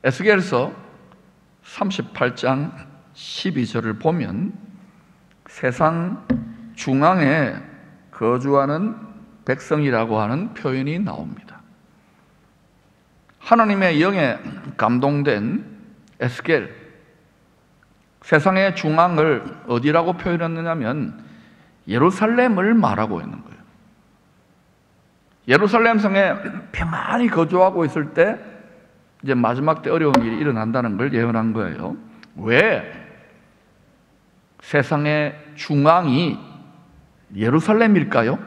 에스겔서 38장 12절을 보면 세상 중앙에 거주하는 백성이라고 하는 표현이 나옵니다. 하나님의 영에 감동된 에스겔, 세상의 중앙을 어디라고 표현했느냐면 예루살렘을 말하고 있는 거예요. 예루살렘 성에 평안히 거주하고 있을 때 이제 마지막 때 어려운 일이 일어난다는 걸 예언한 거예요. 왜? 세상의 중앙이 예루살렘일까요?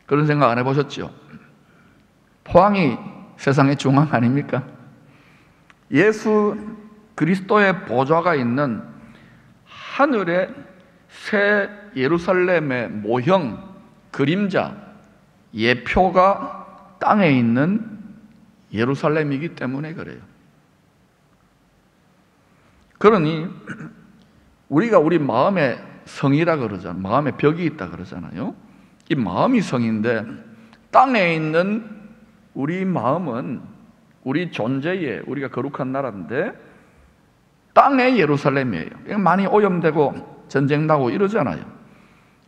그런 생각 안 해보셨죠? 포항이 세상의 중앙 아닙니까? 예수 그리스도의 보좌가 있는 하늘의 새 예루살렘의 모형, 그림자, 예표가 땅에 있는 예루살렘이기 때문에 그래요. 그러니 우리가 우리 마음의 성이라 그러잖아요. 마음의 벽이 있다 그러잖아요. 이 마음이 성인데 땅에 있는 우리 마음은 우리 존재에 우리가 거룩한 나라인데 땅의 예루살렘이에요. 많이 오염되고 전쟁 나고 이러잖아요.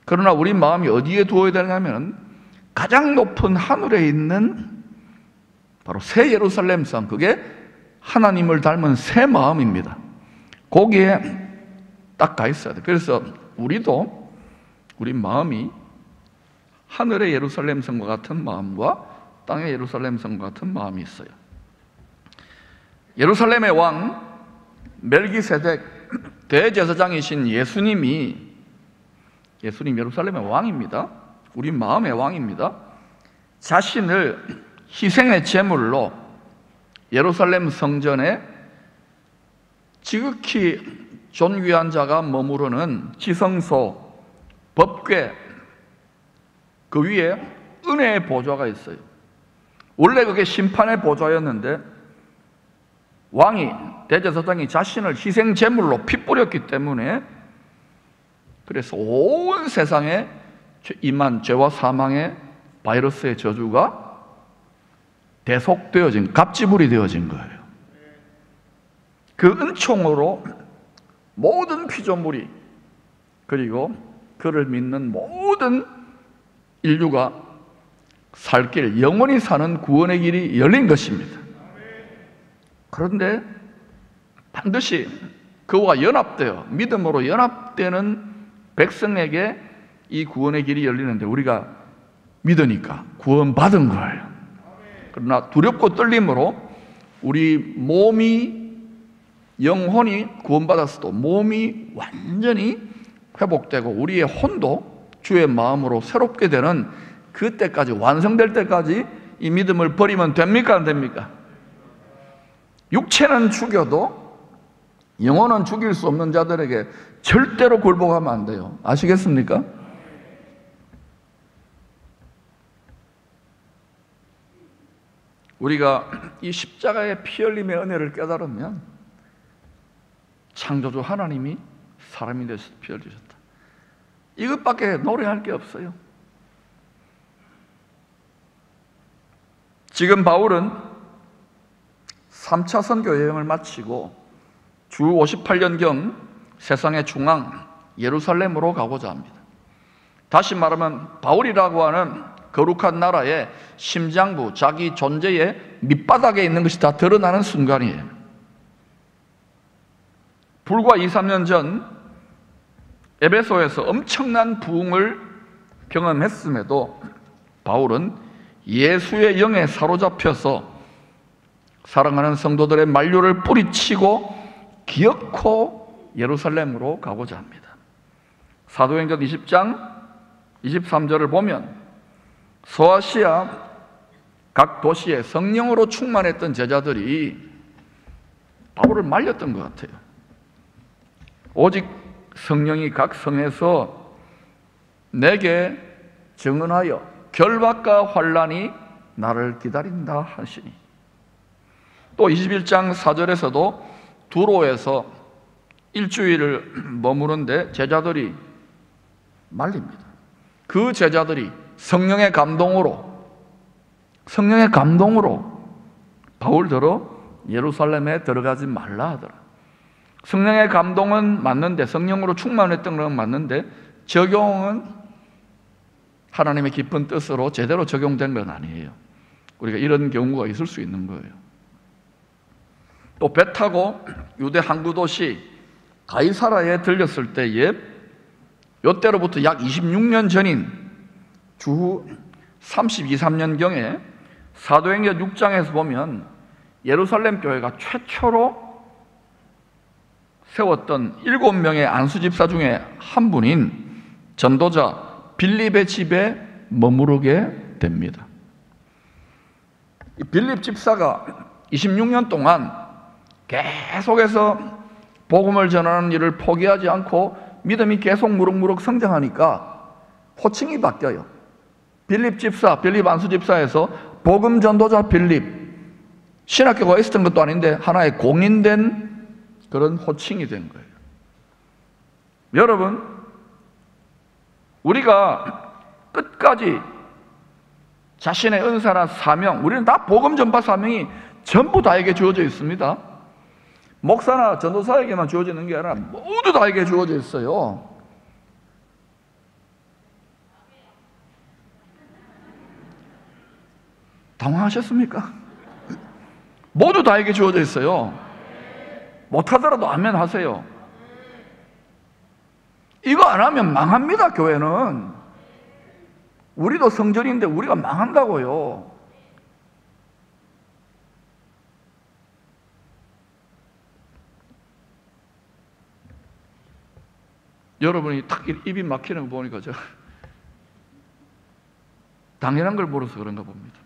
그러나 우리 마음이 어디에 두어야 되냐면 가장 높은 하늘에 있는 바로 새 예루살렘 성, 그게 하나님을 닮은 새 마음입니다. 거기에 딱 가 있어야 돼요. 그래서 우리도 우리 마음이 하늘의 예루살렘 성과 같은 마음과 땅의 예루살렘 성과 같은 마음이 있어요. 예루살렘의 왕 멜기세덱 대제사장이신 예수님 예루살렘의 왕입니다. 우리 마음의 왕입니다. 자신을 희생의 제물로 예루살렘 성전에 지극히 존귀한 자가 머무르는 지성소, 법궤, 그 위에 은혜의 보좌가 있어요. 원래 그게 심판의 보좌였는데 왕이, 대제사장이 자신을 희생 제물로 피 뿌렸기 때문에 그래서 온 세상에 임한 죄와 사망의 바이러스의 저주가 대속되어진, 갑지불이 되어진 거예요. 그 은총으로 모든 피조물이, 그리고 그를 믿는 모든 인류가 살 길, 영원히 사는 구원의 길이 열린 것입니다. 그런데 반드시 그와 연합되어 믿음으로 연합되는 백성에게 이 구원의 길이 열리는데 우리가 믿으니까 구원받은 거예요. 그러나 두렵고 떨림으로 우리 몸이, 영혼이 구원받았어도 몸이 완전히 회복되고 우리의 혼도 주의 마음으로 새롭게 되는 그때까지, 완성될 때까지 이 믿음을 버리면 됩니까? 안 됩니까? 육체는 죽여도 영혼은 죽일 수 없는 자들에게 절대로 굴복하면 안 돼요. 아시겠습니까? 우리가 이 십자가의 피 흘림의 은혜를 깨달으면 창조주 하나님이 사람이 되셔서 피 흘리셨다, 이것밖에 노래할 게 없어요. 지금 바울은 3차 선교 여행을 마치고 주 58년경 세상의 중앙 예루살렘으로 가고자 합니다. 다시 말하면 바울이라고 하는 거룩한 나라의 심장부, 자기 존재의 밑바닥에 있는 것이 다 드러나는 순간이에요. 불과 2, 3년 전 에베소에서 엄청난 부흥을 경험했음에도 바울은 예수의 영에 사로잡혀서 사랑하는 성도들의 만류를 뿌리치고 기어코 예루살렘으로 가고자 합니다. 사도행전 20장 23절을 보면 소아시아 각 도시에 성령으로 충만했던 제자들이 바울을 말렸던 것 같아요. 오직 성령이 각 성에서 내게 증언하여 결박과 환난이 나를 기다린다 하시니, 또 21장 4절에서도 두로에서 일주일을 머무는데 제자들이 말립니다. 그 제자들이 성령의 감동으로 바울더러 예루살렘에 들어가지 말라 하더라. 성령의 감동은 맞는데, 성령으로 충만했던 건 맞는데 적용은 하나님의 깊은 뜻으로 제대로 적용된 건 아니에요. 우리가 이런 경우가 있을 수 있는 거예요. 또 배 타고 유대 항구 도시 가이사라에 들렸을 때에 이때로부터 약 26년 전인 주후 32, 3년경에 사도행전 6장에서 보면 예루살렘 교회가 최초로 세웠던 7명의 안수 집사 중에 한 분인 전도자 빌립의 집에 머무르게 됩니다. 이 빌립 집사가 26년 동안 계속해서 복음을 전하는 일을 포기하지 않고 믿음이 계속 무럭무럭 성장하니까 호칭이 바뀌어요. 빌립 집사, 빌립 안수 집사에서 복음 전도자 빌립, 신학교가 있었던 것도 아닌데 하나의 공인된 그런 호칭이 된 거예요. 여러분, 우리가 끝까지 자신의 은사나 사명, 우리는 다 복음 전파 사명이 전부 다에게 주어져 있습니다. 목사나 전도사에게만 주어지는 게 아니라 모두 다에게 주어져 있어요. 당황하셨습니까? 모두 다에게 주어져 있어요. 못하더라도 아멘 하세요. 이거 안 하면 망합니다, 교회는. 우리도 성전인데 우리가 망한다고요. 여러분이 탁 입이 막히는 거 보니까 제가 당연한 걸 물어서 그런가 봅니다.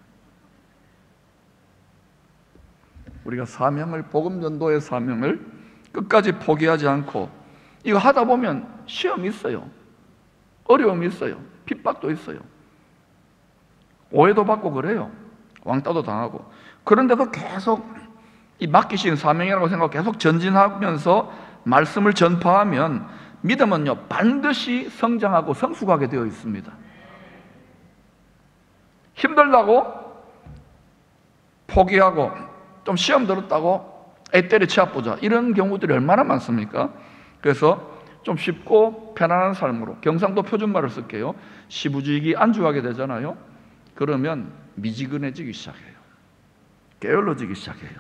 우리가 사명을, 복음 전도의 사명을 끝까지 포기하지 않고, 이거 하다 보면 시험이 있어요. 어려움이 있어요. 핍박도 있어요. 오해도 받고 그래요. 왕따도 당하고. 그런데도 계속 이 맡기신 사명이라고 생각하고 계속 전진하면서 말씀을 전파하면 믿음은요, 반드시 성장하고 성숙하게 되어 있습니다. 힘들다고 포기하고 좀 시험 들었다고 때려 치아보자, 이런 경우들이 얼마나 많습니까? 그래서 좀 쉽고 편안한 삶으로, 경상도 표준말을 쓸게요. 시부지기 안주하게 되잖아요. 그러면 미지근해지기 시작해요. 게을러지기 시작해요.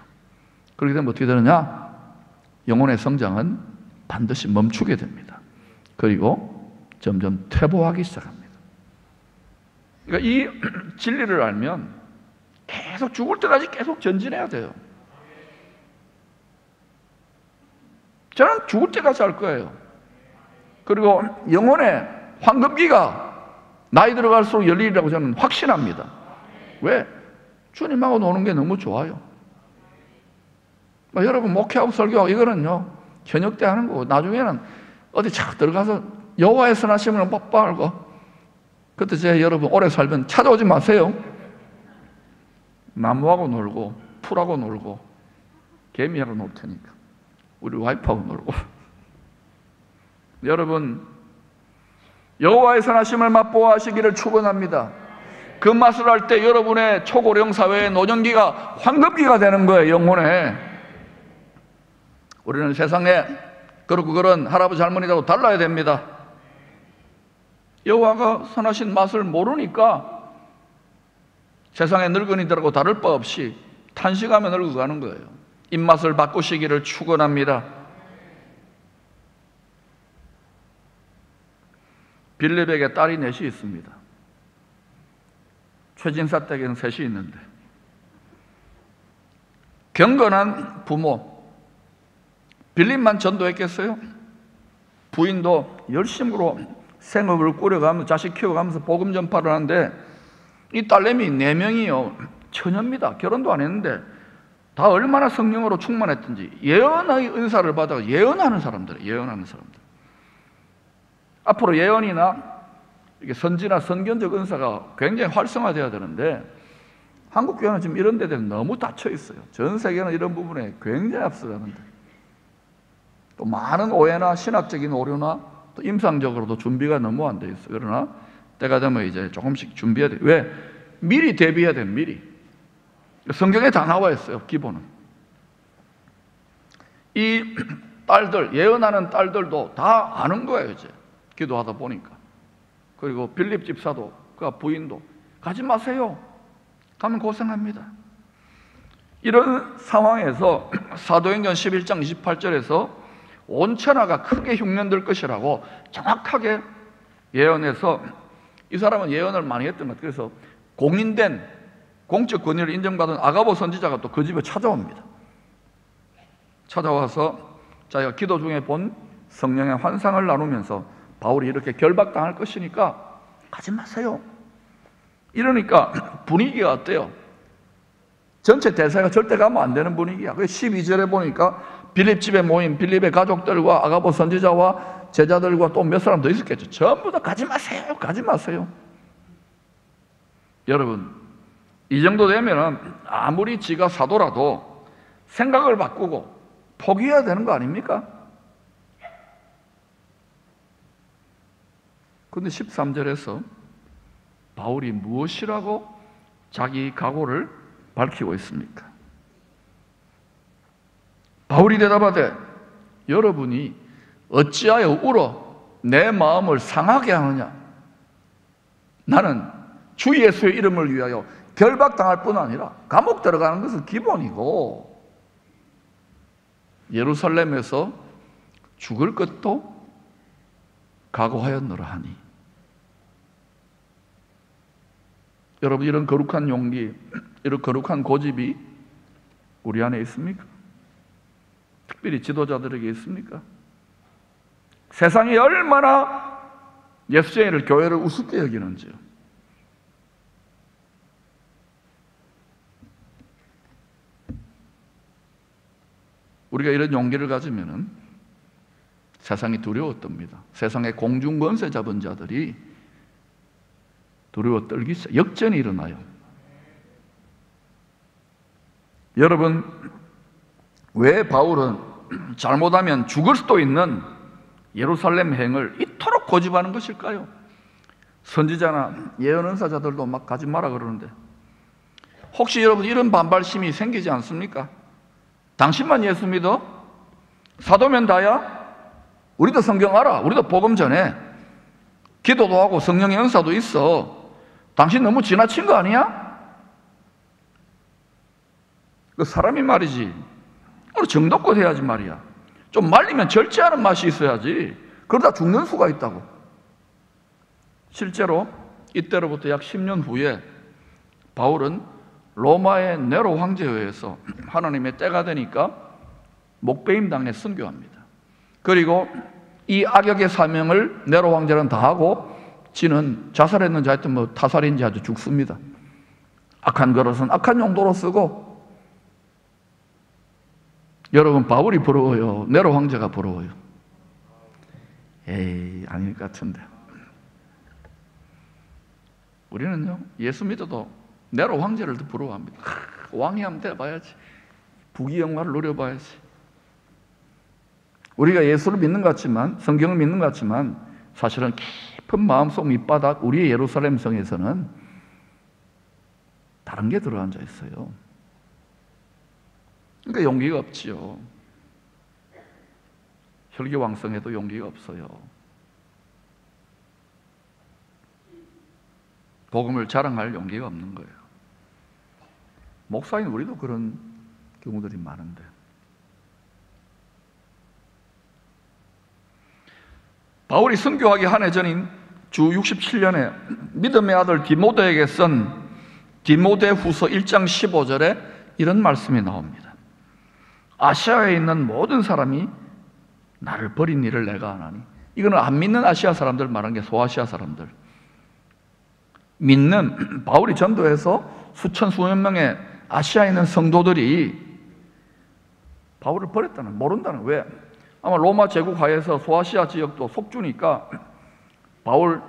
그렇게 되면 어떻게 되느냐? 영혼의 성장은 반드시 멈추게 됩니다. 그리고 점점 퇴보하기 시작합니다. 그러니까 이 진리를 알면 계속 죽을 때까지 계속 전진해야 돼요. 저는 죽을 때까지 할 거예요. 그리고 영혼의 황금기가 나이 들어갈수록 열리리라고 저는 확신합니다. 왜? 주님하고 노는 게 너무 좋아요. 여러분 목회하고 설교하고 이거는요, 현역 때 하는 거고, 나중에는 어디 착 들어가서 여호와의 선하심을 뽀뽀하고, 그때 제가 여러분 오래 살면 찾아오지 마세요. 나무하고 놀고 풀하고 놀고 개미하고 놀 테니까 우리 와이프하고 놀고. 여러분, 여호와의 선하심을 맛보아하시기를 축원합니다. 그 맛을 할 때 여러분의 초고령 사회의 노년기가 황금기가 되는 거예요. 영혼에. 우리는 세상에 그렇고 그런 할아버지 할머니하고 달라야 됩니다. 여호와가 선하신 맛을 모르니까 세상의 늙은이들하고 다를 바 없이 탄식하며 늙어가는 거예요. 입맛을 바꾸시기를 축원합니다. 빌립에게 딸이 넷이 있습니다. 최진사 댁에는 셋이 있는데, 경건한 부모, 빌립만 전도했겠어요? 부인도 열심으로 생업을 꾸려가면서 자식 키워가면서 복음 전파를 하는데, 이 딸내미 4명이요 처녀입니다. 결혼도 안 했는데 다 얼마나 성령으로 충만했든지 예언의 은사를 받아 예언하는 사람들이에요. 예언하는 사람들. 앞으로 예언이나 이게 선지나 선견적 은사가 굉장히 활성화되어야 되는데, 한국 교회는 지금 이런 데들 너무 닫혀 있어요. 전 세계는 이런 부분에 굉장히 앞서가는데, 또 많은 오해나 신학적인 오류나 또 임상적으로도 준비가 너무 안 돼 있어요. 그러나 때가 되면 이제 조금씩 준비해야 돼요. 왜? 미리 대비해야 돼요. 미리. 성경에 다 나와 있어요. 기본은. 이 딸들, 예언하는 딸들도 다 아는 거예요. 이제 기도하다 보니까. 그리고 빌립 집사도 그 부인도 가지 마세요. 가면 고생합니다. 이런 상황에서 사도행전 11장 28절에서 온 천하가 크게 흉년될 것이라고 정확하게 예언해서, 이 사람은 예언을 많이 했던 것 같아요. 그래서 공인된 공적 권위를 인정받은 아가보 선지자가 또 그 집에 찾아옵니다. 찾아와서 자기가 기도 중에 본 성령의 환상을 나누면서 바울이 이렇게 결박당할 것이니까 가지 마세요. 이러니까 분위기가 어때요? 전체 대사가 절대 가면 안 되는 분위기야. 그래서 12절에 보니까 빌립 집에 모인 빌립의 가족들과 아가보 선지자와 제자들과 또 몇 사람 더 있었겠죠. 전부 다 가지 마세요. 가지 마세요. 여러분, 이 정도 되면은 아무리 지가 사도라도 생각을 바꾸고 포기해야 되는 거 아닙니까? 그런데 13절에서 바울이 무엇이라고 자기 각오를 밝히고 있습니까? 바울이 대답하되 여러분이 어찌하여 울어 내 마음을 상하게 하느냐? 나는 주 예수의 이름을 위하여 결박당할 뿐 아니라 감옥 들어가는 것은 기본이고 예루살렘에서 죽을 것도 각오하였노라 하니. 여러분, 이런 거룩한 용기, 이런 거룩한 고집이 우리 안에 있습니까? 특별히 지도자들에게 있습니까? 세상이 얼마나 예수쟁이를, 교회를 우습게 여기는지요. 우리가 이런 용기를 가지면은 세상이 두려워 떱니다. 세상의 공중권세 잡은 자들이 두려워 떨기 시작, 역전이 일어나요. 여러분, 왜 바울은 잘못하면 죽을 수도 있는 예루살렘 행을 이토록 고집하는 것일까요? 선지자나 예언언사자들도 막 가지 마라 그러는데, 혹시 여러분 이런 반발심이 생기지 않습니까? 당신만 예수 믿어? 사도면 다야? 우리도 성경 알아. 우리도 복음 전해. 기도도 하고 성령의 은사도 있어. 당신 너무 지나친 거 아니야? 그 사람이 말이지. 우리 정도껏 해야지 말이야. 좀 말리면 절제하는 맛이 있어야지. 그러다 죽는 수가 있다고. 실제로 이때로부터 약 10년 후에 바울은 로마의 네로 황제에 의해서 하나님의 때가 되니까 목배임 당해 순교합니다. 그리고 이 악역의 사명을 네로 황제는 다 하고 지는 자살했는지 하여튼 뭐 타살인지 아주 죽습니다. 악한 그릇은 악한 용도로 쓰고. 여러분, 바울이 부러워요? 네로 황제가 부러워요? 에이, 아닐 것 같은데. 우리는요, 예수 믿어도 네로 황제를 더 부러워합니다. 왕이 하면 돼봐야지. 부귀영화를 누려봐야지. 우리가 예수를 믿는 것 같지만, 성경을 믿는 것 같지만, 사실은 깊은 마음속 밑바닥 우리의 예루살렘 성에서는 다른 게 들어앉아 있어요. 그러니까 용기가 없지요. 혈기왕성해도 용기가 없어요. 복음을 자랑할 용기가 없는 거예요. 목사인 우리도 그런 경우들이 많은데. 바울이 선교하기 한 해 전인 주 67년에 믿음의 아들 디모데에게 쓴 디모데 후서 1장 15절에 이런 말씀이 나옵니다. 아시아에 있는 모든 사람이 나를 버린 일을 내가 아나니. 이거는 안 믿는 아시아 사람들 말하는 게 소아시아 사람들. 믿는, 바울이 전도해서 수천 수천 명의 아시아에 있는 성도들이 바울을 버렸다는, 모른다는. 왜? 아마 로마 제국 하에서 소아시아 지역도 속주니까 바울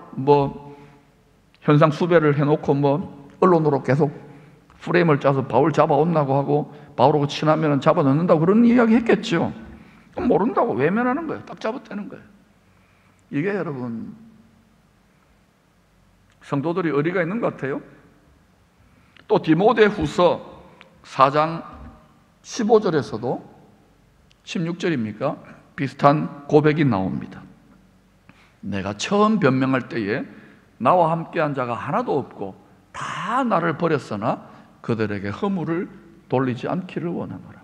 현상 수배를 해놓고 언론으로 계속 프레임을 짜서 바울 잡아온다고 하고 바울하고 친하면 잡아 넣는다고 그런 이야기 했겠죠. 모른다고 외면하는 거예요. 딱 잡아떼는 거예요. 이게 여러분 성도들이 의리가 있는 것 같아요. 또 디모데 후서 4장 15절에서도 16절입니까? 비슷한 고백이 나옵니다. 내가 처음 변명할 때에 나와 함께한 자가 하나도 없고 다 나를 버렸으나 그들에게 허물을 돌리지 않기를 원하노라.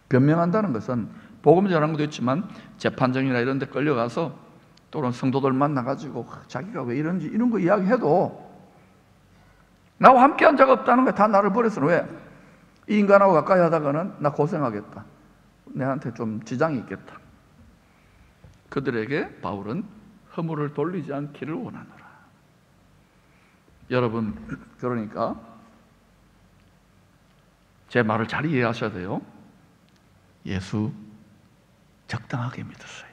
변명한다는 것은 복음 전하는 것도 있지만 재판정이나 이런 데 끌려가서 또는 성도들 만나가지고 자기가 왜 이런지 이런 거 이야기해도 나와 함께한 자가 없다는 거야. 다 나를 버렸어. 왜? 이 인간하고 가까이 하다가는 나 고생하겠다. 내한테 좀 지장이 있겠다. 그들에게 바울은 허물을 돌리지 않기를 원하노라. 여러분, 그러니까 제 말을 잘 이해하셔야 돼요. 예수 적당하게 믿었어요.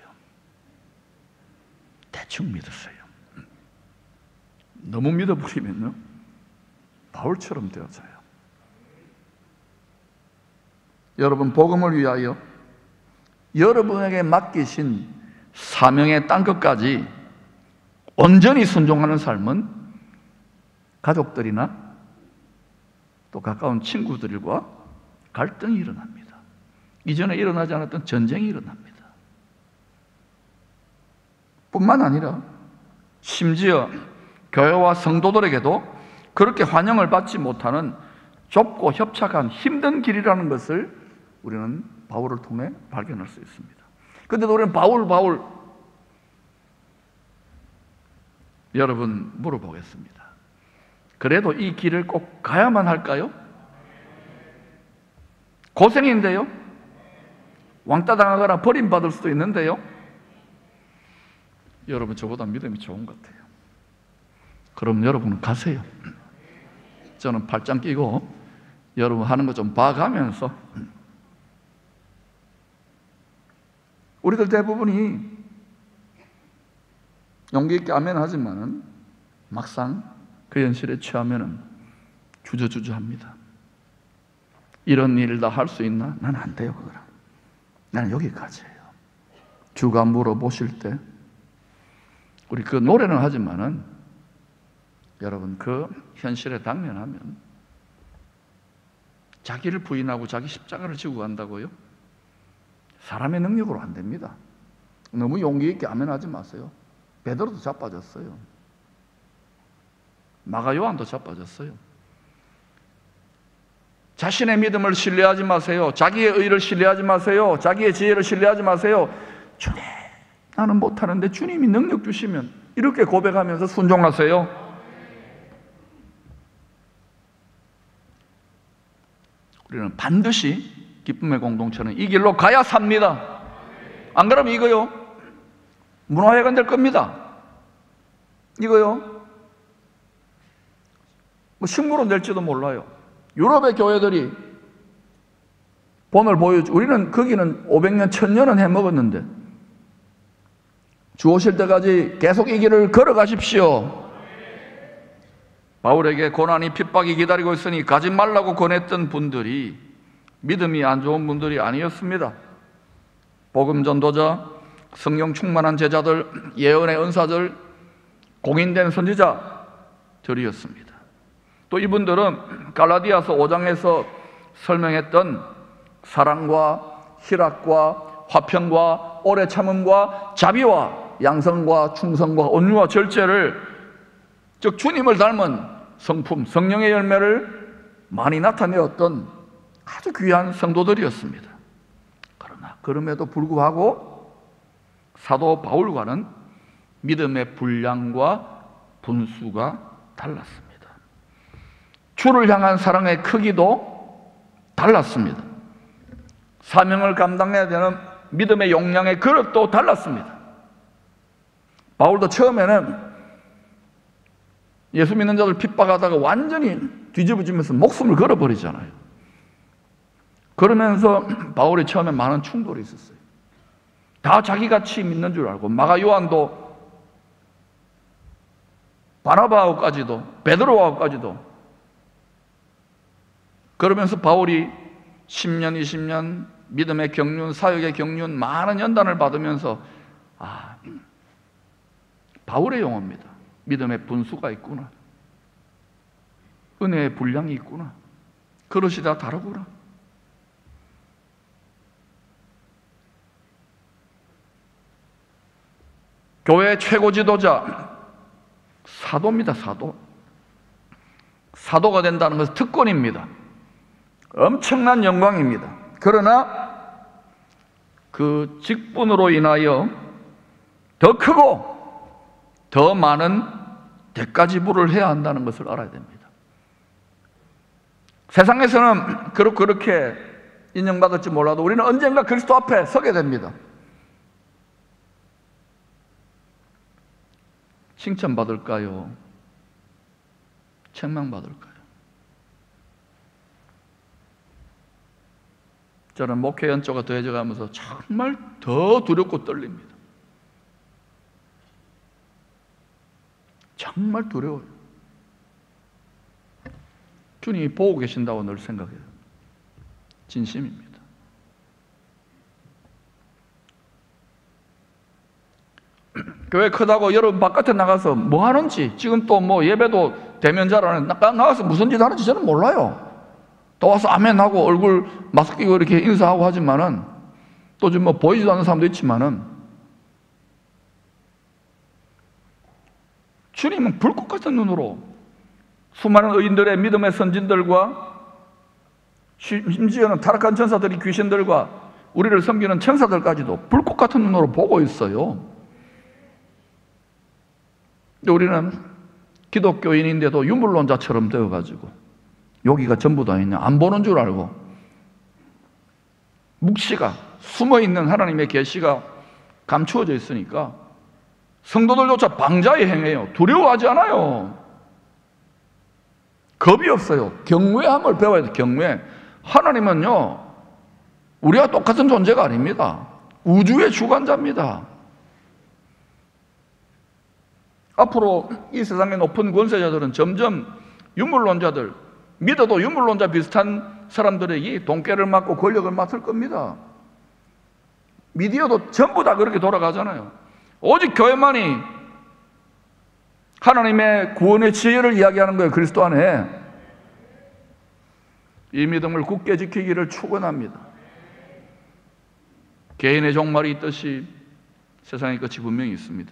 대충 믿었어요. 너무 믿어버리면요, 바울처럼 되어져요. 여러분, 복음을 위하여 여러분에게 맡기신 사명의 땅 끝까지 온전히 순종하는 삶은 가족들이나 또 가까운 친구들과 갈등이 일어납니다. 이전에 일어나지 않았던 전쟁이 일어납니다. 뿐만 아니라 심지어 교회와 성도들에게도 그렇게 환영을 받지 못하는 좁고 협착한 힘든 길이라는 것을 우리는 바울을 통해 발견할 수 있습니다. 그런데 우리는 바울 여러분 물어보겠습니다. 그래도 이 길을 꼭 가야만 할까요? 고생인데요? 왕따 당하거나 버림받을 수도 있는데요? 여러분, 저보다 믿음이 좋은 것 같아요. 그럼 여러분은 가세요. 저는 팔짱 끼고 여러분 하는 거 좀 봐가면서, 우리들 대부분이 용기 있게 아멘 하지만은 막상 그 현실에 취하면은 주저주저합니다. 이런 일 다 할 수 있나? 난 안 돼요. 그거랑 나는 여기까지예요. 주가 물어보실 때 우리 그 노래는 하지만은 여러분, 그 현실에 당면하면 자기를 부인하고 자기 십자가를 지고 간다고요? 사람의 능력으로 안 됩니다. 너무 용기 있게 아멘 하지 마세요. 베드로도 자빠졌어요. 마가 요한도 자빠졌어요. 자신의 믿음을 신뢰하지 마세요. 자기의 의를 신뢰하지 마세요. 자기의 지혜를 신뢰하지 마세요. 주님, 나는 못하는데 주님이 능력 주시면, 이렇게 고백하면서 순종하세요. 우리는 반드시 기쁨의 공동체는 이 길로 가야 삽니다. 안 그러면 이거요, 문화회관 될 겁니다. 이거요, 뭐 식물로 낼지도 몰라요. 유럽의 교회들이 본을 보여주, 우리는 거기는 500년, 1000년은 해먹었는데 주 오실 때까지 계속 이 길을 걸어가십시오. 바울에게 고난이 핍박이 기다리고 있으니 가지 말라고 권했던 분들이 믿음이 안 좋은 분들이 아니었습니다. 복음 전도자, 성령 충만한 제자들, 예언의 은사들, 공인된 선지자들이었습니다. 또 이분들은 갈라디아서 5장에서 설명했던 사랑과 희락과 화평과 오래 참음과 자비와 양성과 충성과 온유와 절제를, 즉 주님을 닮은 성품, 성령의 열매를 많이 나타내었던 아주 귀한 성도들이었습니다. 그러나 그럼에도 불구하고 사도 바울과는 믿음의 분량과 분수가 달랐습니다. 주를 향한 사랑의 크기도 달랐습니다. 사명을 감당해야 되는 믿음의 용량의 그릇도 달랐습니다. 바울도 처음에는 예수 믿는 자들 핍박하다가 완전히 뒤집어지면서 목숨을 걸어버리잖아요. 그러면서 바울이 처음에 많은 충돌이 있었어요. 다 자기같이 믿는 줄 알고, 마가 요한도 바나바하고까지도, 베드로하고까지도. 그러면서 바울이 10년, 20년 믿음의 경륜, 사역의 경륜, 많은 연단을 받으면서 바울의 용어입니다. 믿음의 분수가 있구나, 은혜의 분량이 있구나, 그릇이 다 다르구나. 교회 최고 지도자 사도입니다. 사도가 된다는 것은 특권입니다. 엄청난 영광입니다. 그러나 그 직분으로 인하여 더 크고 더 많은 대가 지불을 해야 한다는 것을 알아야 됩니다. 세상에서는 그렇게 인정받을지 몰라도 우리는 언젠가 그리스도 앞에 서게 됩니다. 칭찬받을까요? 책망받을까요? 저는 목회 연초가 더해져 가면서 정말 더 두렵고 떨립니다. 정말 두려워요. 주님이 보고 계신다고 늘 생각해요. 진심입니다. 교회 크다고 여러분 바깥에 나가서 뭐 하는지, 지금 또 뭐 예배도 대면자라는 나가서 무슨 짓 하는지 저는 몰라요. 또 와서 아멘하고 얼굴 마스크 끼고 이렇게 인사하고 하지만은, 또 좀 뭐 보이지도 않는 사람도 있지만은, 주님은 불꽃 같은 눈으로 수많은 의인들의 믿음의 선진들과 심지어는 타락한 천사들이 귀신들과 우리를 섬기는 천사들까지도 불꽃 같은 눈으로 보고 있어요. 근데 우리는 기독교인인데도 유물론자처럼 되어가지고 여기가 전부 다 있냐, 안 보는 줄 알고 묵시가 숨어있는 하나님의 계시가 감추어져 있으니까 성도들조차 방자에 행해요. 두려워하지 않아요. 겁이 없어요. 경외함을 배워야 돼요. 경외. 하나님은요, 우리와 똑같은 존재가 아닙니다. 우주의 주관자입니다. 앞으로 이 세상의 높은 권세자들은 점점 유물론자들, 믿어도 유물론자 비슷한 사람들에게 돈깨를 맞고 권력을 맡을 겁니다. 미디어도 전부 다 그렇게 돌아가잖아요. 오직 교회만이 하나님의 구원의 지혜를 이야기하는 거예요. 그리스도 안에. 이 믿음을 굳게 지키기를 축원합니다. 개인의 종말이 있듯이 세상의 끝이 분명히 있습니다.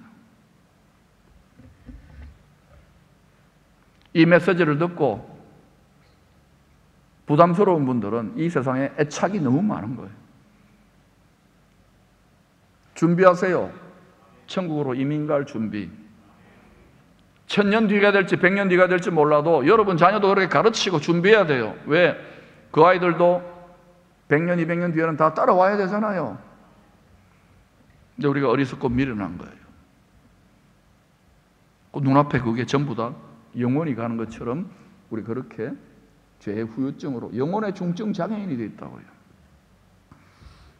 이 메시지를 듣고 부담스러운 분들은 이 세상에 애착이 너무 많은 거예요. 준비하세요. 천국으로 이민 갈 준비. 1000년 뒤가 될지 100년 뒤가 될지 몰라도 여러분 자녀도 그렇게 가르치고 준비해야 돼요. 왜? 그 아이들도 100년, 200년 뒤에는 다 따라와야 되잖아요. 근데 우리가 어리석고 미련한 거예요. 그 눈앞에 그게 전부 다 영원히 가는 것처럼 우리 그렇게 죄의 후유증으로 영혼의 중증 장애인이 되어 있다고요.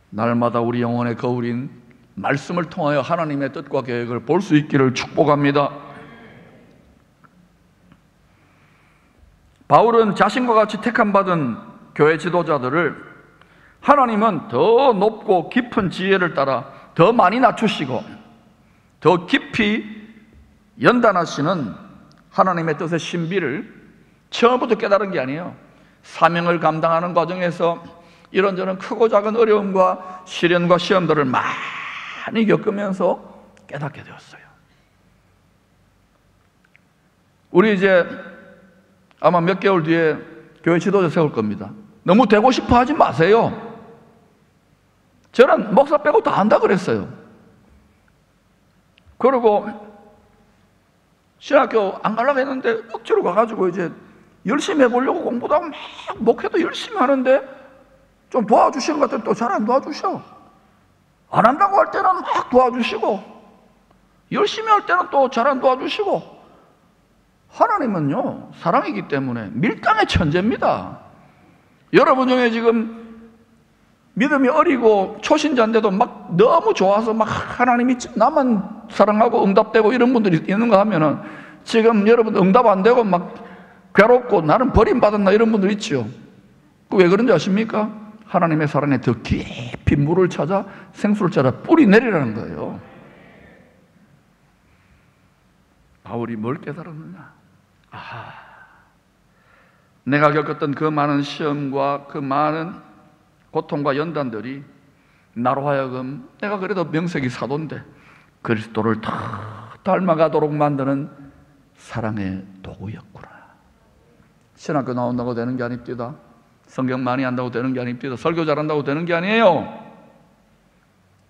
날마다 우리 영혼의 거울인 말씀을 통하여 하나님의 뜻과 계획을 볼 수 있기를 축복합니다. 바울은 자신과 같이 택함받은 교회 지도자들을 하나님은 더 높고 깊은 지혜를 따라 더 많이 낮추시고 더 깊이 연단하시는 하나님의 뜻의 신비를 처음부터 깨달은 게 아니에요. 사명을 감당하는 과정에서 이런저런 크고 작은 어려움과 시련과 시험들을 많이 겪으면서 깨닫게 되었어요. 우리 이제 아마 몇 개월 뒤에 교회 지도자 세울 겁니다. 너무 되고 싶어 하지 마세요. 저는 목사 빼고 다 한다 그랬어요. 그리고 신학교 안 가려고 했는데 억지로 가가지고 이제 열심히 해보려고 공부도 하고 막 목회도 열심히 하는데 좀 도와주시는 것 같더니 또 잘 안 도와주셔. 안 한다고 할 때는 막 도와주시고 열심히 할 때는 또 잘 안 도와주시고. 하나님은요 사랑이기 때문에 밀당의 천재입니다. 여러분 중에 지금 믿음이 어리고 초신자인데도 막 너무 좋아서 막 하나님이 나만 사랑하고 응답되고 이런 분들이 있는가 하면은 지금 여러분 응답 안 되고 막 괴롭고 나는 버림받았나 이런 분들 있죠. 왜 그런지 아십니까? 하나님의 사랑에 더 깊이 물을 찾아 생수를 찾아 뿌리 내리라는 거예요. 바울이 뭘 깨달았느냐? 내가 겪었던 그 많은 시험과 그 많은 고통과 연단들이 나로 하여금 내가 그래도 명색이 사도인데 그리스도를 더 닮아가도록 만드는 사랑의 도구였구나. 신학교 나온다고 되는 게 아닙니다. 성경 많이 한다고 되는 게 아닙니다. 설교 잘한다고 되는 게 아니에요.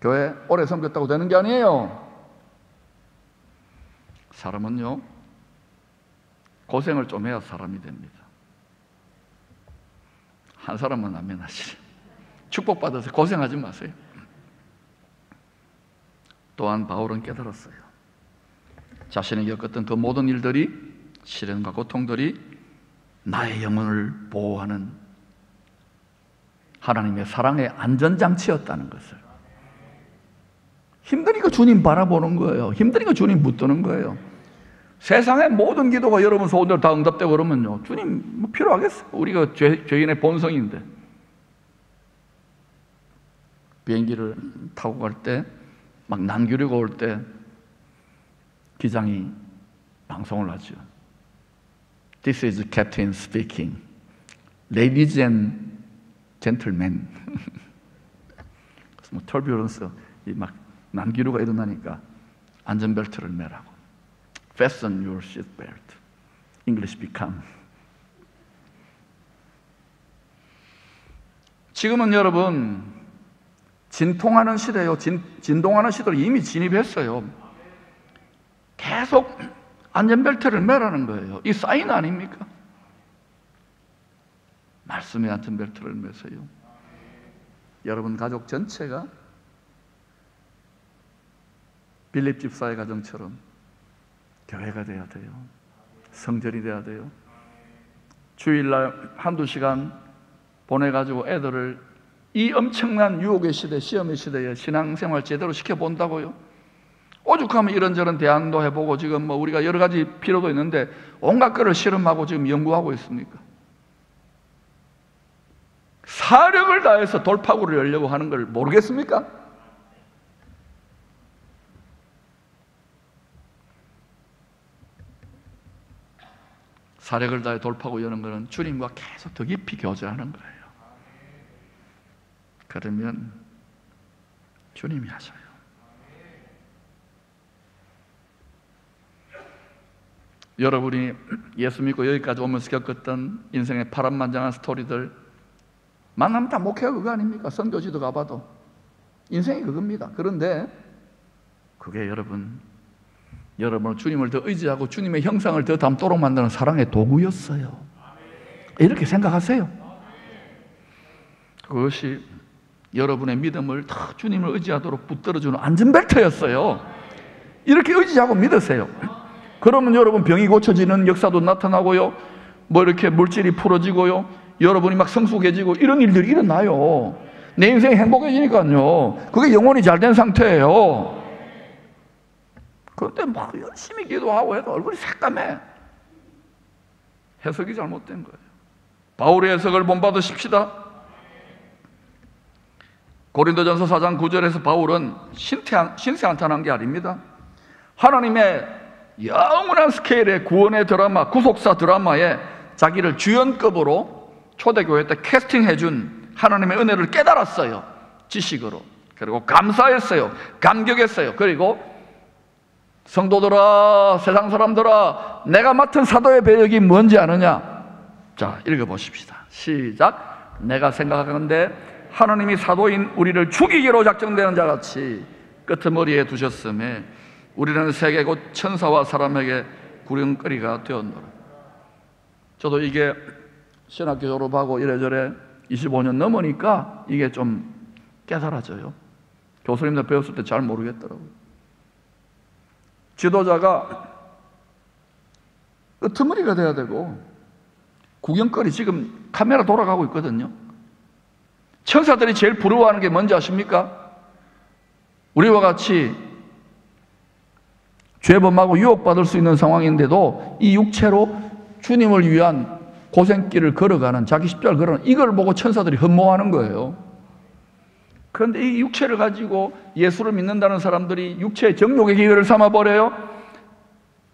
교회 오래 섬겼다고 되는 게 아니에요. 사람은요, 고생을 좀 해야 사람이 됩니다. 한 사람은 아멘 하시래. 축복받아서 고생하지 마세요. 또한 바울은 깨달았어요. 자신이 겪었던 그 모든 일들이, 시련과 고통들이 나의 영혼을 보호하는 하나님의 사랑의 안전장치였다는 것을. 힘드니까 주님 바라보는 거예요. 힘드니까 주님 붙드는 거예요. 세상의 모든 기도가 여러분 소원대로 다 응답되고 그러면요, 주님 뭐 필요하겠어요? 우리가 죄인의 본성인데. 비행기를 타고 갈 때 막 난기류가 올 때 기장이 방송을 하죠. This is Captain speaking. Ladies and gentlemen. 그래서 뭐 터뷰런스, 막 난기류가 일어나니까 안전벨트를 매라고. Fasten your seatbelt. English become. 지금은 여러분 진통하는 시대요. 진동하는 시대로 이미 진입했어요. 계속 안전벨트를 매라는 거예요. 이 사인 아닙니까? 말씀의 안전벨트를 매세요. 여러분 가족 전체가 빌립 집사의 가정처럼 교회가 돼야 돼요. 성전이 돼야 돼요. 주일날 한두 시간 보내가지고 애들을 이 엄청난 유혹의 시대, 시험의 시대에 신앙생활 제대로 시켜본다고요? 오죽하면 이런저런 대안도 해보고 지금 뭐 우리가 여러 가지 필요도 있는데 온갖 거를 실험하고 지금 연구하고 있습니까? 사력을 다해서 돌파구를 열려고 하는 걸 모르겠습니까? 사력을 다해 돌파구 여는 것은 주님과 계속 더 깊이 교제하는 거예요. 그러면 주님이 하셔요. 여러분이 예수 믿고 여기까지 오면서 겪었던 인생의 파란만장한 스토리들 만나면 다 목회가 그거 아닙니까? 선교지도 가봐도 인생이 그겁니다. 그런데 그게 여러분을 주님을 더 의지하고 주님의 형상을 더 닮도록 만드는 사랑의 도구였어요. 이렇게 생각하세요. 그것이 여러분의 믿음을 더 주님을 의지하도록 붙들어주는 안전벨트였어요. 이렇게 의지하고 믿으세요. 그러면 여러분 병이 고쳐지는 역사도 나타나고요, 뭐 이렇게 물질이 풀어지고요, 여러분이 막 성숙해지고 이런 일들이 일어나요. 내 인생이 행복해지니까요. 그게 영혼이 잘된 상태예요. 그런데 막 열심히 기도하고 해도 얼굴이 새까매. 해석이 잘못된 거예요. 바울의 해석을 본받으십시다. 고린도전서 4장 9절에서 바울은 신세 한탄한 게 아닙니다. 하나님의 영원한 스케일의 구원의 드라마, 구속사 드라마에 자기를 주연급으로 초대교회 때 캐스팅해준 하나님의 은혜를 깨달았어요. 지식으로. 그리고 감사했어요. 감격했어요. 그리고 성도들아, 세상 사람들아, 내가 맡은 사도의 배역이 뭔지 아느냐? 자, 읽어보십시다. 시작. 내가 생각하건대 하나님이 사도인 우리를 죽이기로 작정되는 자같이 끄트머리에 두셨음에 우리는 세계 곧 천사와 사람에게 구령거리가 되었노라. 저도 이게 신학교 졸업하고 이래저래 25년 넘으니까 이게 좀 깨달아져요. 교수님들 배웠을 때 잘 모르겠더라고요. 지도자가 끄트머리가 돼야 되고 구경거리, 지금 카메라 돌아가고 있거든요. 천사들이 제일 부러워하는 게 뭔지 아십니까? 우리와 같이 죄범하고 유혹받을 수 있는 상황인데도 이 육체로 주님을 위한 고생길을 걸어가는, 자기 십자가를 걸어가는, 이걸 보고 천사들이 흠모하는 거예요. 그런데 이 육체를 가지고 예수를 믿는다는 사람들이 육체의 정욕의 기회를 삼아버려요.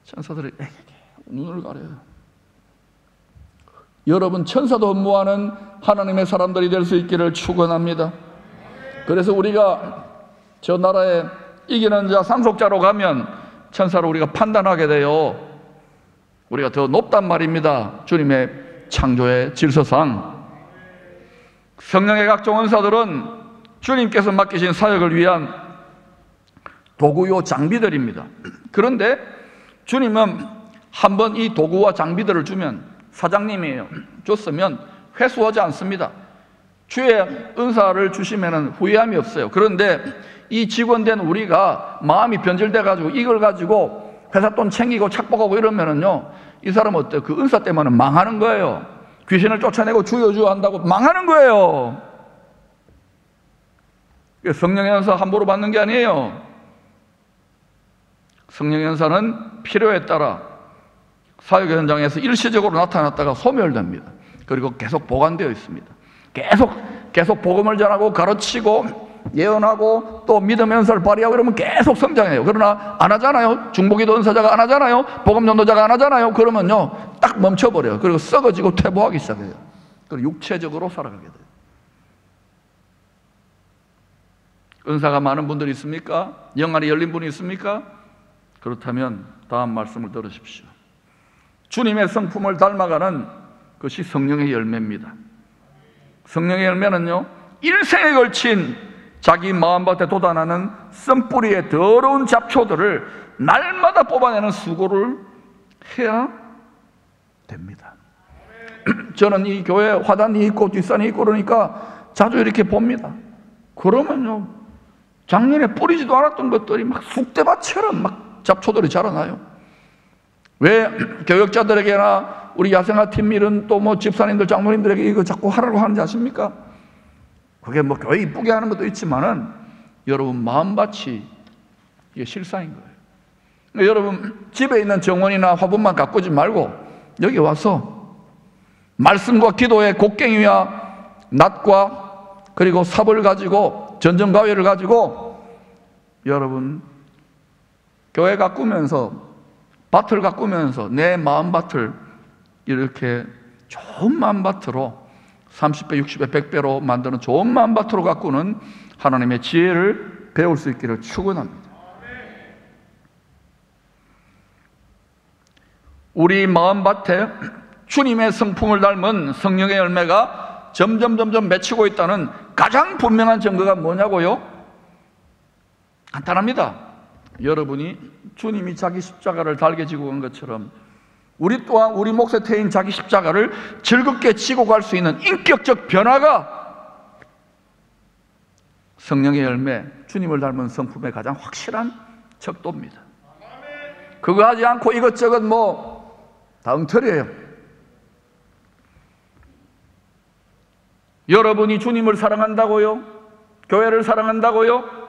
천사들이 눈을 가려요. 여러분 천사도 업무하는 하나님의 사람들이 될 수 있기를 축원합니다. 그래서 우리가 저 나라에 이기는 자 상속자로 가면 천사를 우리가 판단하게 돼요. 우리가 더 높단 말입니다. 주님의 창조의 질서상. 성령의 각종 은사들은 주님께서 맡기신 사역을 위한 도구요 장비들입니다. 그런데 주님은 한번 이 도구와 장비들을 주면, 사장님이에요, 줬으면 회수하지 않습니다. 주의 은사를 주시면 후회함이 없어요. 그런데 이 직원된 우리가 마음이 변질돼 가지고 이걸 가지고 회사 돈 챙기고 착복하고 이러면은요, 이 사람 어때요? 그 은사 때문에 망하는 거예요. 귀신을 쫓아내고 주여 한다고 망하는 거예요. 성령의 은사 함부로 받는 게 아니에요. 성령의 은사는 필요에 따라 사역 현장에서 일시적으로 나타났다가 소멸됩니다. 그리고 계속 보관되어 있습니다. 계속 복음을 전하고 가르치고 예언하고 또 믿음의 은사를 발휘하고 이러면 계속 성장해요. 그러나 안 하잖아요. 중보기도 은사자가 안 하잖아요. 복음 전도자가 안 하잖아요. 그러면요 딱 멈춰버려요. 그리고 썩어지고 퇴보하기 시작해요. 그리고 육체적으로 살아가게 돼요. 은사가 많은 분들이 있습니까? 영안이 열린 분이 있습니까? 그렇다면 다음 말씀을 들으십시오. 주님의 성품을 닮아가는 것이 성령의 열매입니다. 성령의 열매는요, 일생에 걸친 자기 마음밭에 돋아나는 씀뿌리의 더러운 잡초들을 날마다 뽑아내는 수고를 해야 됩니다. 저는 이 교회 화단이 있고 뒷산이 있고 그러니까 자주 이렇게 봅니다. 그러면요, 작년에 뿌리지도 않았던 것들이 막 쑥대밭처럼 막 잡초들이 자라나요. 왜 교역자들에게나 우리 야생화 팀일은 또 뭐 집사님들, 장로님들에게 이거 자꾸 하라고 하는지 아십니까? 그게 뭐 교회 이쁘게 하는 것도 있지만은 여러분 마음밭이 이게 실상인 거예요. 그러니까 여러분 집에 있는 정원이나 화분만 가꾸지 말고 여기 와서 말씀과 기도의 곡괭이와 낫과 그리고 삽을 가지고 전정가위를 가지고 여러분 교회 가꾸면서 밭을 가꾸면서 내 마음밭을 이렇게 좋은 마음밭으로 30배, 60배, 100배로 만드는 좋은 마음밭으로 가꾸는 하나님의 지혜를 배울 수 있기를 축원합니다. 우리 마음밭에 주님의 성품을 닮은 성령의 열매가 점점 맺히고 있다는 가장 분명한 증거가 뭐냐고요? 간단합니다. 여러분이 주님이 자기 십자가를 달게 지고 간 것처럼 우리 또한 우리 몫에 태인 자기 십자가를 즐겁게 지고 갈 수 있는 인격적 변화가 성령의 열매, 주님을 닮은 성품의 가장 확실한 척도입니다. 그거 하지 않고 이것저것 다 엉터리예요. 여러분이 주님을 사랑한다고요? 교회를 사랑한다고요?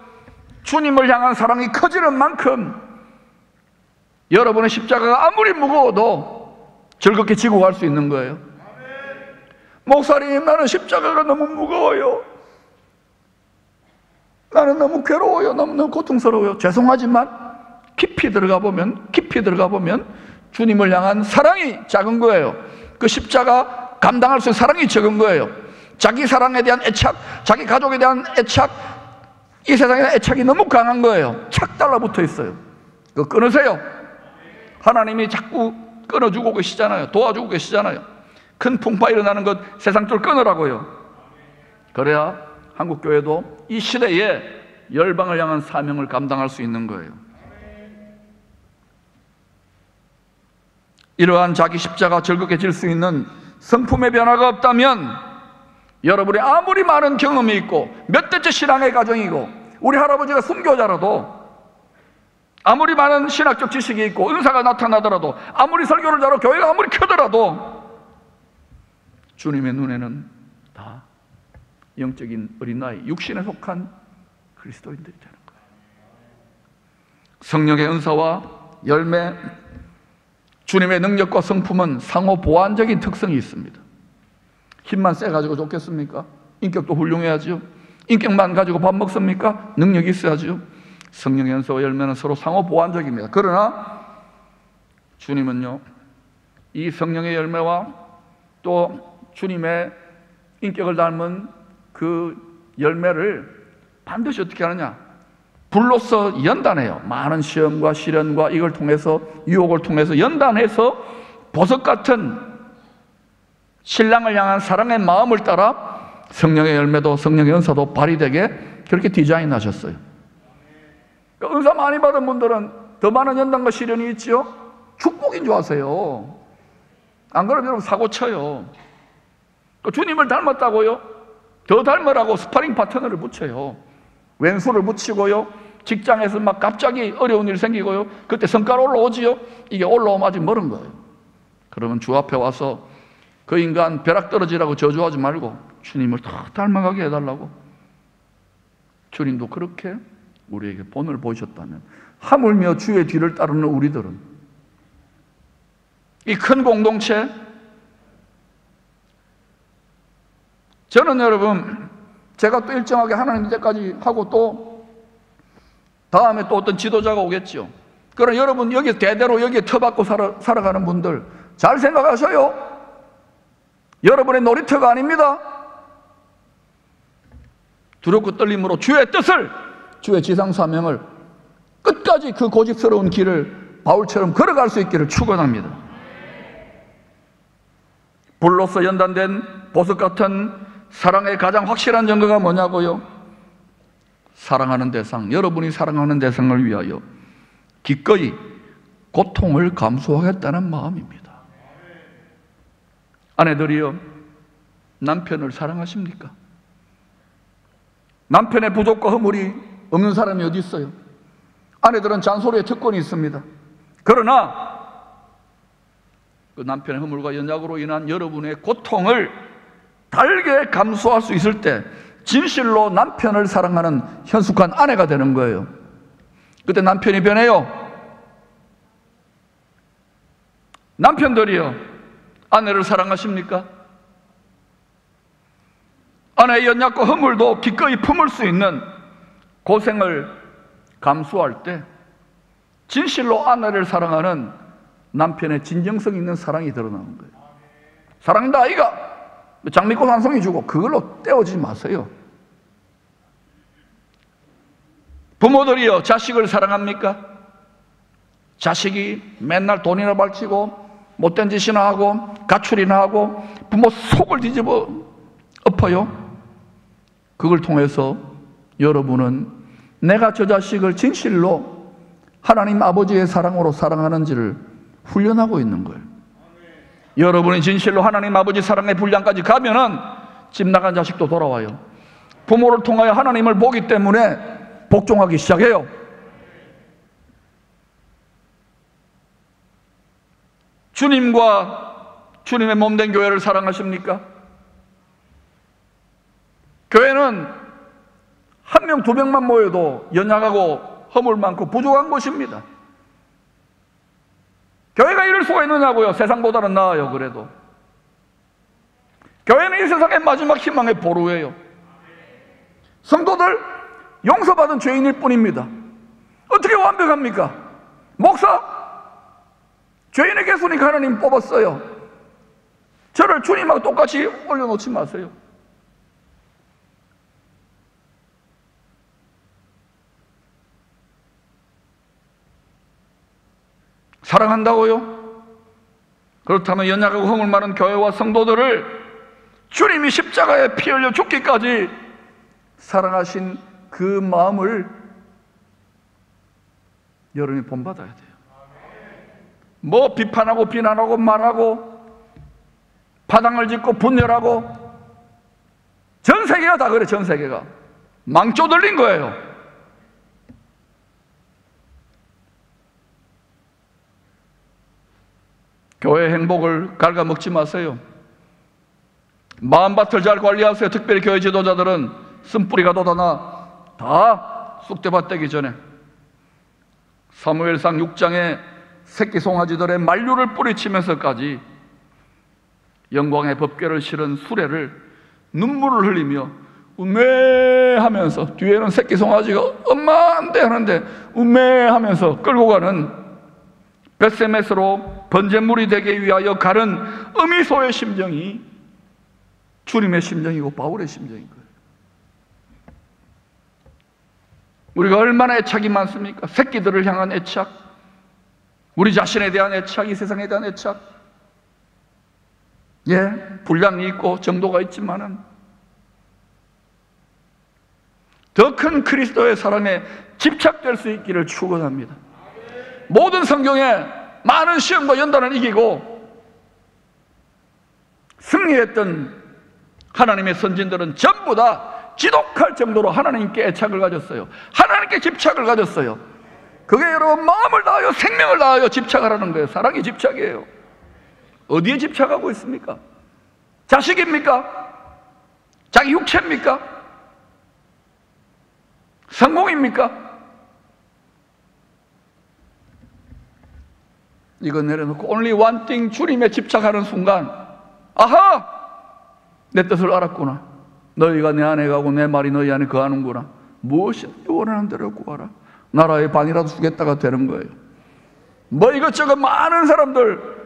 주님을 향한 사랑이 커지는 만큼 여러분의 십자가가 아무리 무거워도 즐겁게 지고 갈 수 있는 거예요. 목사님, 나는 십자가가 너무 무거워요. 나는 너무 괴로워요. 너무 고통스러워요. 죄송하지만 깊이 들어가 보면 주님을 향한 사랑이 작은 거예요. 그 십자가 감당할 수 있는 사랑이 적은 거예요. 자기 사랑에 대한 애착, 자기 가족에 대한 애착, 이 세상에 대한 애착이 너무 강한 거예요. 착 달라붙어 있어요. 그거 끊으세요. 하나님이 자꾸 끊어주고 계시잖아요. 도와주고 계시잖아요. 큰 풍파 일어나는 것 세상 줄 끊으라고요. 그래야 한국교회도 이 시대에 열방을 향한 사명을 감당할 수 있는 거예요. 이러한 자기 십자가 즐겁게 질 수 있는 성품의 변화가 없다면 여러분이 아무리 많은 경험이 있고 몇 대째 신앙의 가정이고 우리 할아버지가 순교자라도 아무리 많은 신학적 지식이 있고 은사가 나타나더라도 아무리 설교를 잘하고 교회가 아무리 크더라도 주님의 눈에는 다 영적인 어린아이, 육신에 속한 그리스도인들이 되는 거예요. 성령의 은사와 열매, 주님의 능력과 성품은 상호 보완적인 특성이 있습니다. 힘만 세가지고 좋겠습니까? 인격도 훌륭해야죠. 인격만 가지고 밥 먹습니까? 능력이 있어야죠. 성령의 은사와 열매는 서로 상호 보완적입니다. 그러나 주님은요, 이 성령의 열매와 또 주님의 인격을 닮은 그 열매를 반드시 어떻게 하느냐? 불로써 연단해요. 많은 시험과 시련과 이걸 통해서, 유혹을 통해서 연단해서 보석 같은 신랑을 향한 사랑의 마음을 따라 성령의 열매도, 성령의 은사도 발휘되게 그렇게 디자인하셨어요. 그러니까 은사 많이 받은 분들은 더 많은 연단과 시련이 있죠. 축복인 줄 아세요. 안 그러면 여러분 사고 쳐요. 주님을 닮았다고요? 더 닮으라고 스파링 파트너를 붙여요. 왼수를 붙이고요. 직장에서 막 갑자기 어려운 일 생기고요. 그때 성과로 올라오지요. 이게 올라오면 아직 멀은 거예요. 그러면 주 앞에 와서 그 인간 벼락 떨어지라고 저주하지 말고 주님을 더 닮아가게 해달라고. 주님도 그렇게 우리에게 본을 보이셨다면 하물며 주의 뒤를 따르는 우리들은 이 큰 공동체, 저는 여러분 제가 또 일정하게 하나님 때까지 하고 또 다음에 또 어떤 지도자가 오겠죠. 그럼 여러분 여기 대대로 여기에 터받고 살아가는 분들 잘 생각하셔요. 여러분의 놀이터가 아닙니다. 두렵고 떨림으로 주의 뜻을, 주의 지상사명을 끝까지 그 고집스러운 길을 바울처럼 걸어갈 수 있기를 축원합니다. 불로서 연단된 보석 같은 사랑의 가장 확실한 증거가 뭐냐고요? 사랑하는 대상, 여러분이 사랑하는 대상을 위하여 기꺼이 고통을 감수하겠다는 마음입니다. 아내들이요, 남편을 사랑하십니까? 남편의 부족과 허물이 없는 사람이 어디 있어요? 아내들은 잔소리에 특권이 있습니다. 그러나 그 남편의 허물과 연약으로 인한 여러분의 고통을 달게 감수할 수 있을 때 진실로 남편을 사랑하는 현숙한 아내가 되는 거예요. 그때 남편이 변해요. 남편들이요, 아내를 사랑하십니까? 아내의 연약과 허물도 기꺼이 품을 수 있는 고생을 감수할 때 진실로 아내를 사랑하는 남편의 진정성 있는 사랑이 드러나는 거예요. 사랑한다 아이가 장미꽃 한 송이 주고 그걸로 떼어지지 마세요. 부모들이요, 자식을 사랑합니까? 자식이 맨날 돈이나 발치고 못된 짓이나 하고 가출이나 하고 부모 속을 뒤집어 엎어요. 그걸 통해서 여러분은 내가 저 자식을 진실로 하나님 아버지의 사랑으로 사랑하는지를 훈련하고 있는 거예요. 여러분이 진실로 하나님 아버지 사랑의 분량까지 가면은 집 나간 자식도 돌아와요. 부모를 통하여 하나님을 보기 때문에 복종하기 시작해요. 주님과 주님의 몸된 교회를 사랑하십니까? 교회는 한 명, 두 명만 모여도 연약하고 허물 많고 부족한 곳입니다. 교회가 이럴 수가 있느냐고요. 세상보다는 나아요. 그래도 교회는 이 세상의 마지막 희망의 보루예요. 성도들 용서받은 죄인일 뿐입니다. 어떻게 완벽합니까? 목사, 죄인의 개수니까 하나님 뽑았어요. 저를 주님하고 똑같이 올려놓지 마세요. 사랑한다고요? 그렇다면 연약하고 허물 많은 교회와 성도들을 주님이 십자가에 피 흘려 죽기까지 사랑하신 그 마음을 여러분이 본받아야 돼요. 뭐 비판하고 비난하고 말하고 파당을 짓고 분열하고, 전 세계가 다 그래. 전 세계가 망조 들린 거예요. 교회 행복을 갉아먹지 마세요. 마음밭을 잘 관리하세요. 특별히 교회 지도자들은 쓴뿌리가 돋아나 다 쑥대밭 되기 전에 사무엘상 6장에 새끼 송아지들의 만류를 뿌리치면서까지 영광의 법궤를 실은 수레를 눈물을 흘리며 음매하면서, 뒤에는 새끼 송아지가 엄마 안 돼 하는데 음매하면서 끌고 가는 벳세메스로 번제물이 되기 위하여 가른 어미소의 심정이 주님의 심정이고 바울의 심정인 거예요. 우리가 얼마나 애착이 많습니까? 새끼들을 향한 애착, 우리 자신에 대한 애착, 이 세상에 대한 애착. 분량이 있고 정도가 있지만은 더 큰 그리스도의 사랑에 집착될 수 있기를 축원합니다. 모든 성경에 많은 시험과 연단을 이기고 승리했던 하나님의 선진들은 전부 다 지독할 정도로 하나님께 애착을 가졌어요. 하나님께 집착을 가졌어요. 그게 여러분 마음을 다하여 생명을 다하여 집착하라는 거예요. 사랑이 집착이에요. 어디에 집착하고 있습니까? 자식입니까? 자기 육체입니까? 성공입니까? 이거 내려놓고 only one thing, 주님에 집착하는 순간, 아하! 내 뜻을 알았구나. 너희가 내 안에 가고 내 말이 너희 안에 거하는구나. 무엇이든지 원하는 대로 구하라. 나라의 반이라도 주겠다가 되는 거예요. 뭐 이것저것 많은 사람들,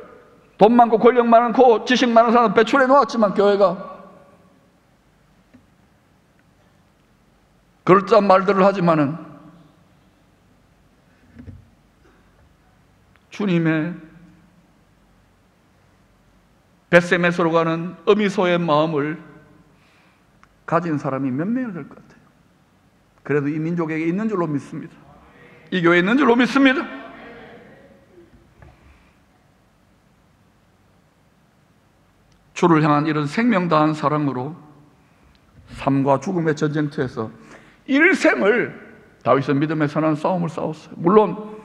돈 많고 권력 많고 지식 많은 사람 배출해 놓았지만 교회가 그럴듯한 말들을 하지만은 주님의 벳세메스로 가는 어미소의 마음을 가진 사람이 몇 명이 될 것 같아요. 그래도 이 민족에게 있는 줄로 믿습니다. 이 교회에 있는 줄로 믿습니다. 주를 향한 이런 생명 다한 사랑으로 삶과 죽음의 전쟁터에서 일생을 다윗은 믿음의 선한 싸움을 싸웠어요. 물론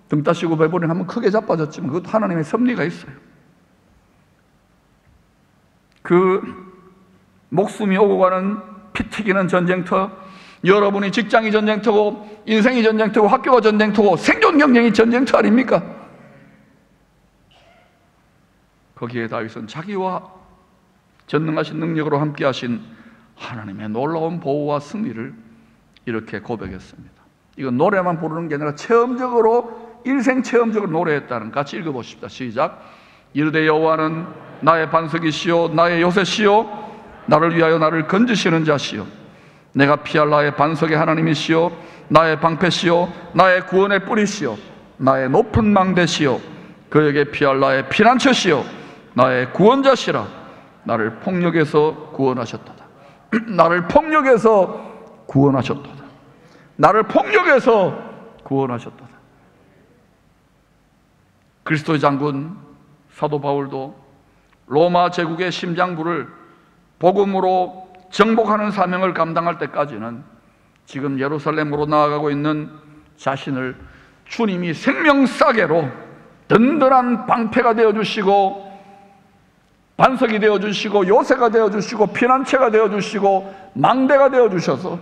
등 따시고 배부른 한번 크게 자빠졌지만 그것도 하나님의 섭리가 있어요. 그 목숨이 오고 가는 피 튀기는 전쟁터, 여러분이 직장이 전쟁터고 인생이 전쟁터고 학교가 전쟁터고 생존 경쟁이 전쟁터 아닙니까? 거기에 다윗은 자기와 전능하신 능력으로 함께 하신 하나님의 놀라운 보호와 승리를 이렇게 고백했습니다. 이건 노래만 부르는 게 아니라 체험적으로, 일생 체험적으로 노래했다는, 같이 읽어보십시다. 시작. 이르되 여호와는 나의 반석이시요 나의 요새시요 나를 위하여 나를 건지시는 자시요 내가 피할 나의 반석의 하나님이시요 나의 방패시요 나의 구원의 뿌리시요 나의 높은 망대시요 그에게 피할 나의 피난처시요 나의 구원자시라. 나를 폭력에서 구원하셨도다. 나를 폭력에서 구원하셨도다. 나를 폭력에서 구원하셨도다. 그리스도의 장군 사도 바울도 로마 제국의 심장부를 복음으로 정복하는 사명을 감당할 때까지는 지금 예루살렘으로 나아가고 있는 자신을 주님이 생명싸개로 든든한 방패가 되어주시고 반석이 되어주시고 요새가 되어주시고 피난처가 되어주시고 망대가 되어주셔서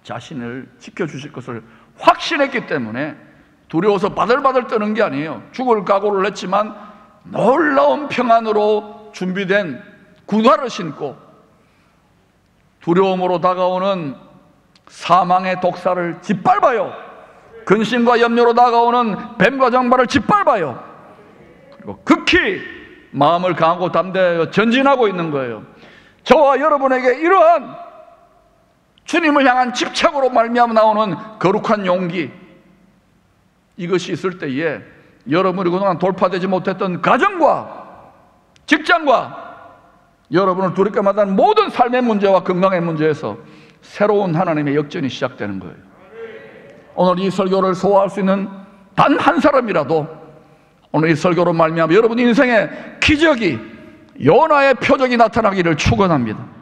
자신을 지켜주실 것을 확신했기 때문에 두려워서 바들바들 떠는 게 아니에요. 죽을 각오를 했지만 놀라운 평안으로 준비된 군화를 신고 두려움으로 다가오는 사망의 독사를 짓밟아요. 근심과 염려로 다가오는 뱀과 장발을 짓밟아요. 그리고 극히 마음을 강하고 담대하여 전진하고 있는 거예요. 저와 여러분에게 이러한 주님을 향한 집착으로 말미암아 나오는 거룩한 용기, 이것이 있을 때에 여러분이 그동안 돌파되지 못했던 가정과 직장과 여러분을 두렵게 만드는 모든 삶의 문제와 건강의 문제에서 새로운 하나님의 역전이 시작되는 거예요. 오늘 이 설교를 소화할 수 있는 단 한 사람이라도 오늘 이 설교로 말미암아 여러분 인생의 기적이, 요나의 표적이 나타나기를 축원합니다.